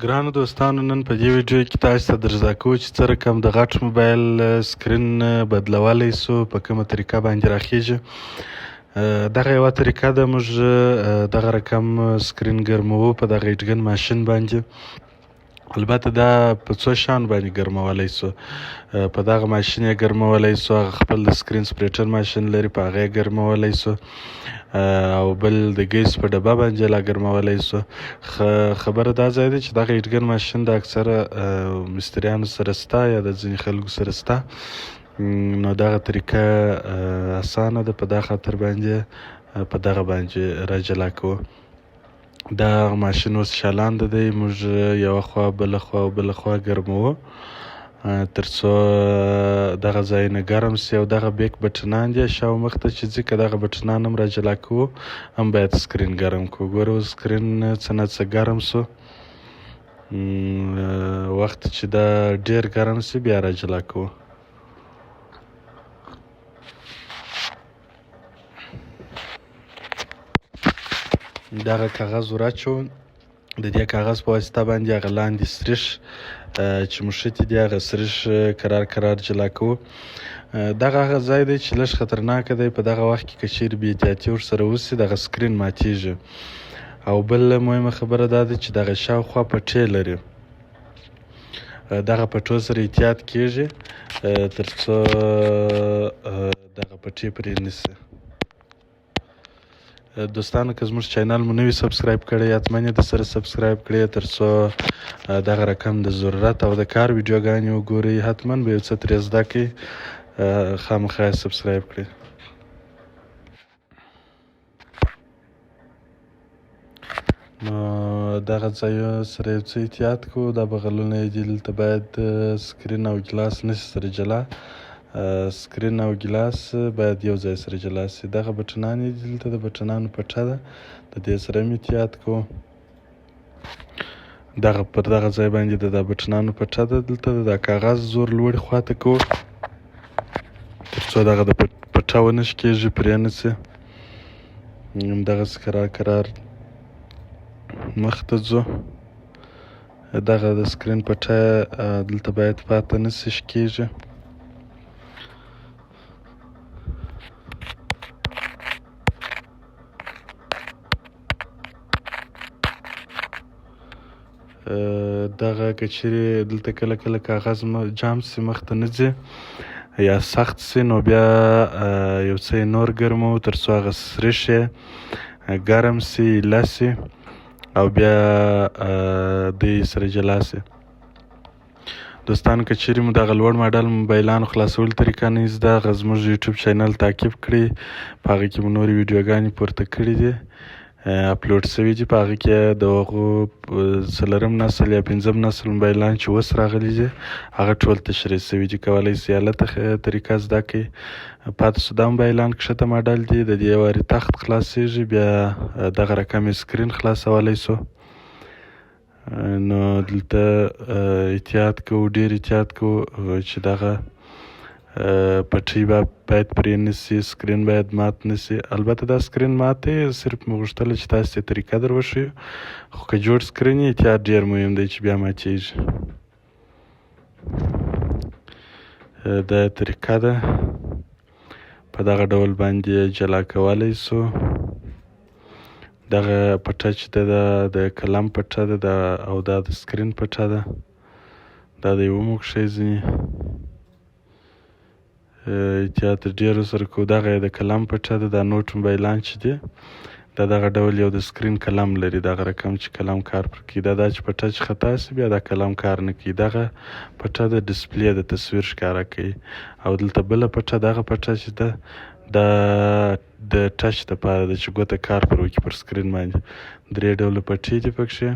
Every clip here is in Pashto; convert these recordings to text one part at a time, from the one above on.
ګرانو دوستانو، نن په دې ویډیو کې تاسو ته در زده کوو چې څه رقم د غټ موبایل سکرین بدلولی سو، په کومه طریقه باندې راخیږي. دغه یوه طریقه ده، موږ دغه رقم سکرین ګرموو په دغه هیټګن ماشین باندې. البته دا په څو شیانو باندې ګرمولی سو. په دغه ماشین یې ګرمولی سو، هغه خپل د سکرین سپریټر ماشین لري، په هغه یې ګرمولی سو، او بل د ګیس په ډبه باندې لا ګرمولی سو. خبره دا ځای دی چې دغه هیټګن ماشین د اکثره مستریانو سره سته یا د ځینې خلکو سره سته. نو دغه طریقه اسانه ده، په دغه خاطر باندې په دغه باندې را جلا کوو. دا ماشین اوس چالانده دی، موږ یوه خوا بله خوا او بله خوا ګرموو تر څو دغه ځایونه ګرم سي. او دغه بیک بټنان دي شا او مخ ته چې ځي، که دغه بټنان هم را جلا کوو هم باید سکرین ګرم کوو. ګوره اوس سکرین څه نه څه ګرم سو. وخت چې دا ډېر ګرم سي بیا را جلا کوو. دغه کاغذ ور اچوو، د دې کاغذ په واسطه باندې هغه لاندې سریښ چې مښتي دي هغه سریښ کرار کرار جلا کوو. دغه هغه ځای دی چې لږ خطرناکه دی. په دغه وخت کې که چیرې بې احتیاطي ورسره وسي دغه سکرین ماتیږي. او بل مهمه خبره دا ده چې دغه شاوخوا پټې لري، دغه پټو سره احتیاط کیږي تر څو دغه پټې پرې نسي. دوستانو، که زموږ چینل مو نوي سبسکرایب کړی، حتما یې درسره سبسکرایب کړئ تر څو دغه رقم د ضرورت او د کار ویډیوګانې وګورئ. حتما به یو څه ترې زده کړئ، خامخا یې سبسکرایب کړئ. نو دغه ځایو سره یو څه احتیاط کوو. دا بغلونه یې دي، دلته باید سکرین او ګیلاس نشي سره جلا. سکرین او ګیلاس باید یو ځای سره جلا سي. دغه بټنان یې دي، دلته د بټنانو پټه ده، د دې سره هم احتیاط کوو. دغه پر دغه ځای باندې د بټنانو پټه ده، دلته د کاغذ زور لوړې خواته کوو تر څو دغه د پټه ونه شکېږي، پرې نه سي. همدغسې کرار کرار مخ ته ځو. دغه د سکرین پټه دلته باید پاته نه سي، شکېږي. دغه که چیرې دلته کله کله کاغذ جام سي، مخ ته نه ځي یا سخت سي، نو بیا یو څه یې نور ګرموو تر څو هغه سریښ یې ګرم سي، ایله سي او بیا دوی سره جلا سي. دوستانو، که چیرې مو دغه لوړ ماډل موبایلانو خلاصولو طریقه نه زده، هغه زموږ یوټیوب چینل تعقیب کړئ. په هغه کې مو نورې ویډیوګانې پورته کړي دي، اپلوډ سوي دي. په هغه کې د هغو 4 نسل یا 5 نسل موبایلان چې اوس راغلي دي هغه ټول تشریح سوي دي. کولی سئ هلته طریقه زده کړئ. پاتې سو دا موبایلان کښته ماډل دي، د دې وارې تخت خلاصېږي، بیا دغه رقم یې سکرین خلاصولی سو. نو دلته احتیاط کوو، ډېر احتیاط کوو چې دغه پټۍ باید پرې نه سي، سکرین باید مات نه سي. البته دا سکرین مات دی، صرف مو غوښتله چې تاسو ته طریقه در وښیو. خو که جوړ سکرین یې احتیاط ډېر مهم دی چې بیا ماتېږي. دا طریقه ده، په دغه ډول باندې جلا کولی سو. دغه پټه چې ده د قلم پټه ده او دا د سکرین پټه ده. دا د یوه مو کښی ځینې احتیاط ډېر ورسره کوو. دغه یې د قلم پټه ده. دا نوټ موبایلان چې دي دا دغه ډول یو د سکرین قلم لري، دغه رقم چې قلم کار پر کوي. دا چې په ټچ خطا سي بیا دا قلم کار نه کوي. دغه پټه د ډسپلې د تصویر ښکاره کوي. او دلته بله پټه، دغه پټه چې ده دا د ټچ دپاره ده چې ګوته کار پر وکړي پر سکرین باندې. 3 ډوله پټې دي پکښې.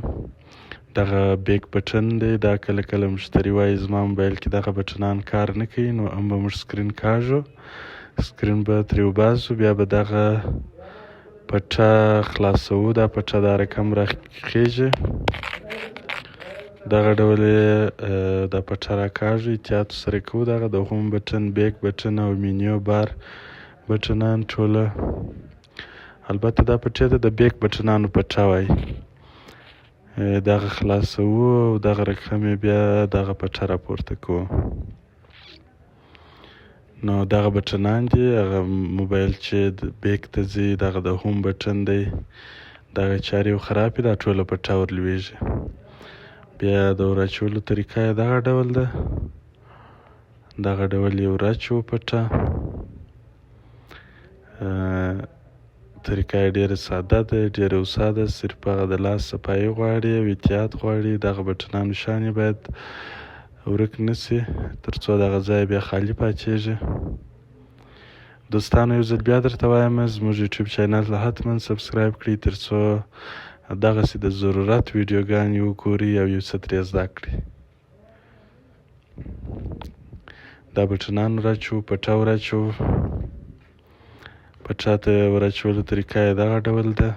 دغه بیک بټن دی، دا کله کله مشتری وایي زما موبایل کې دغه بټنان کار نه کوي، نو هم به موږ سکرین کاږو، سکرین به ترې وباسو، بیا به دغه پټه خلاصوو. دا پټه دا رقم راخیږي، دغه ډول یې دا پټه راکاږو، احتیاط سره کوو. دغه د هوم بټن، بیک بټن او مینیو بار بټنان ټوله. البته دا پټې ته د بیک بټنانو پټه وایي. دغه خلاصوو او دغه رقم یې بیا دغه پټه راپورته کوو. نو دغه بټنان دي، هغه موبایل چې بیک ته ځي دغه د هوم بټن دی، دغه چارې یو خراب وي دا ټوله پټه ورلویږي. بیا د ور اچولو طریقه یې دغه ډول ده، دغه ډول یې ور اچوو پټه. طریقه یې ډېره ساده ده، ډېره هوسا ده، صرف هغه د لاس صفایي غواړي او احتیاط غواړي. دغه بټنانو شان یې باید ورک نه سي تر څو دغه ځای بیا خالي پاتېږي. دوستانو یو ځل بیا درته وایم زموږ یوټیوب چینل ته حتما سبسکرایب کړئ تر څو دغسې د ضرورت ویډیوګانې وګورئ او یو څه ترې زده کړئ. دا بټنان ور اچوو، پټه ور اچوو. پټه ته ور اچولو طریقه یې دغه ډول ده.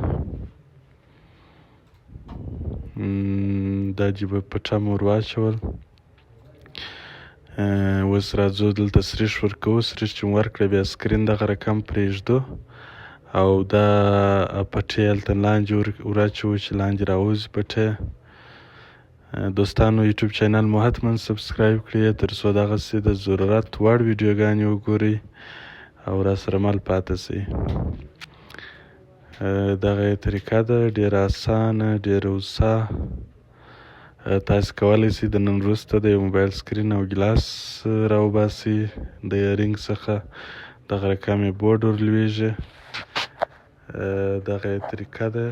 دا جیبه پټه مو ور واچول. اوس راځو دلته سریښ ورکوو. سریښ چې مو ورکړه بیا سکرین دغه رقم پرېږدو او دا پټې هلته لاندې ور اچوو چې لاندې راوځي پټې. دوستانو یوټیوب چینل مو حتما سبسکرایب کړئ تر څو دغسې د ضرورت وړ ویډیوګانې وګورئ او راسره مل پاتې سئ. دغه یې طریقه ده، ډېره اسانه، ډېره هوسا. تاسې کولی سئ د نن وروسته د یو موبایل سکرین او ګیلاس راوباسئ د ایرینګ څخه، دغه رقم یې بورډ ورلویږي. دغه یې طریقه ده.